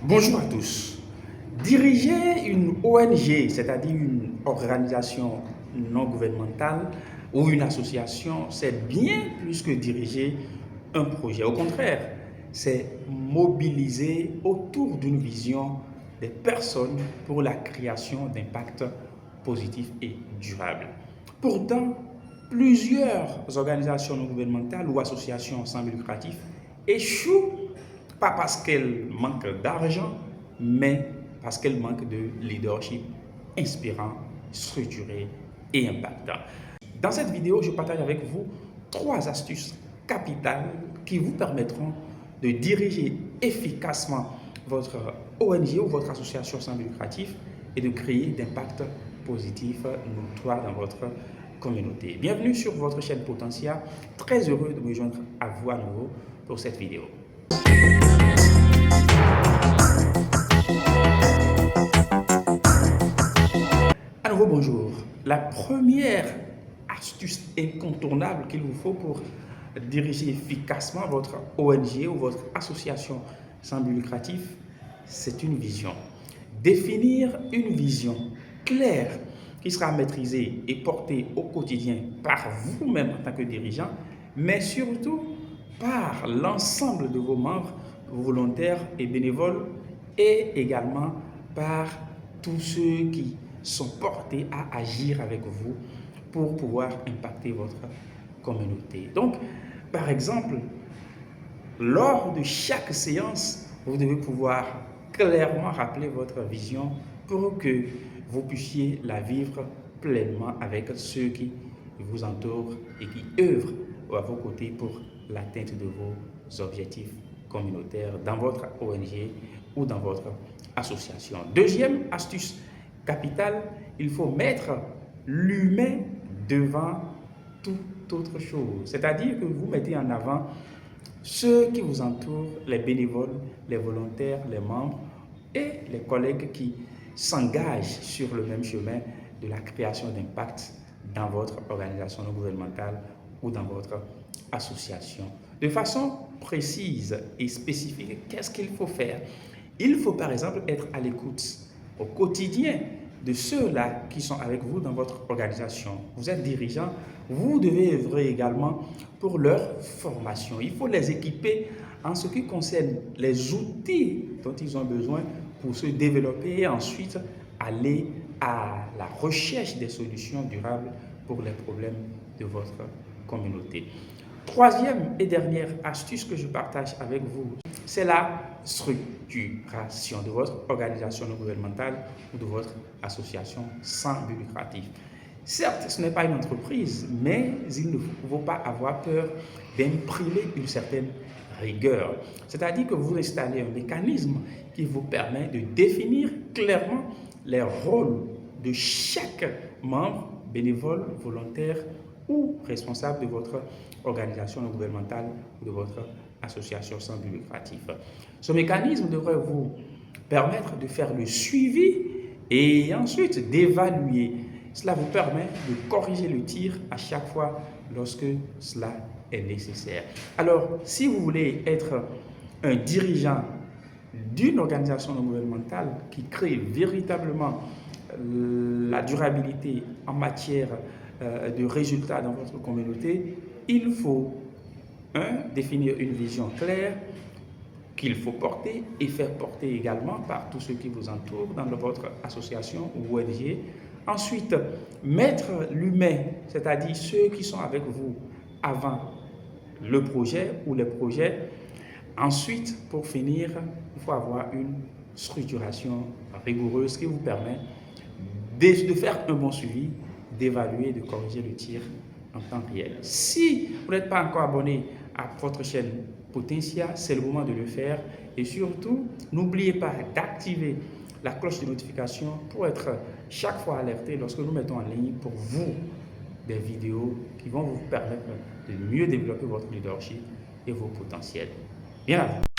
Bonjour à tous. Diriger une ONG, c'est-à-dire une organisation non gouvernementale ou une association, c'est bien plus que diriger un projet. Au contraire, c'est mobiliser autour d'une vision des personnes pour la création d'impacts positifs et durables. Pourtant, plusieurs organisations non gouvernementales ou associations sans but lucratif échouent pas parce qu'elle manque d'argent, mais parce qu'elle manque de leadership inspirant, structuré et impactant. Dans cette vidéo, je partage avec vous 3 astuces capitales qui vous permettront de diriger efficacement votre ONG ou votre association sans but lucratif et de créer d'impact positif notoire dans votre communauté. Bienvenue sur votre chaîne Potentia. Très heureux de me joindre à vous à nouveau pour cette vidéo. À nouveau, bonjour. La première astuce incontournable qu'il vous faut pour diriger efficacement votre ONG ou votre association sans but lucratif, c'est une vision. Définir une vision claire qui sera maîtrisée et portée au quotidien par vous-même en tant que dirigeant, mais surtout par l'ensemble de vos membres volontaires et bénévoles et également par tous ceux qui sont portés à agir avec vous pour pouvoir impacter votre communauté. Donc, par exemple, lors de chaque séance, vous devez pouvoir clairement rappeler votre vision pour que vous puissiez la vivre pleinement avec ceux qui vous entourent et qui œuvrent à vos côtés pour l'atteinte de vos objectifs communautaires dans votre ONG ou dans votre association. Deuxième astuce capitale, il faut mettre l'humain devant toute autre chose. C'est-à-dire que vous mettez en avant ceux qui vous entourent, les bénévoles, les volontaires, les membres et les collègues qui s'engagent sur le même chemin de la création d'impact dans votre organisation non gouvernementale ou dans votre association. De façon précise et spécifique, qu'est-ce qu'il faut faire? Il faut par exemple être à l'écoute au quotidien de ceux-là qui sont avec vous dans votre organisation. Vous êtes dirigeant, vous devez œuvrer également pour leur formation. Il faut les équiper en ce qui concerne les outils dont ils ont besoin pour se développer et ensuite aller à la recherche des solutions durables pour les problèmes de votre communauté. Troisième et dernière astuce que je partage avec vous, c'est la structuration de votre organisation non gouvernementale ou de votre association sans but lucratif. Certes, ce n'est pas une entreprise, mais il ne faut pas avoir peur d'imprimer une certaine rigueur. C'est-à-dire que vous installez un mécanisme qui vous permet de définir clairement les rôles de chaque membre, bénévole, volontaire ou responsable de votre organisation non gouvernementale ou de votre association sans but lucratif. Ce mécanisme devrait vous permettre de faire le suivi et ensuite d'évaluer. Cela vous permet de corriger le tir à chaque fois lorsque cela est nécessaire. Alors, si vous voulez être un dirigeant d'une organisation non gouvernementale qui crée véritablement la durabilité en matière de résultats dans votre communauté, il faut définir une vision claire qu'il faut porter et faire porter également par tous ceux qui vous entourent dans votre association ou ONG. Ensuite, mettre l'humain, c'est-à-dire ceux qui sont avec vous avant le projet ou les projets. Ensuite, pour finir, il faut avoir une structuration rigoureuse qui vous permet de faire un bon suivi, d'évaluer, de corriger le tir en temps réel. Si vous n'êtes pas encore abonné à votre chaîne Potentia, c'est le moment de le faire. Et surtout, n'oubliez pas d'activer la cloche de notification pour être chaque fois alerté lorsque nous mettons en ligne pour vous des vidéos qui vont vous permettre de mieux développer votre leadership et vos potentiels. Bien à vous.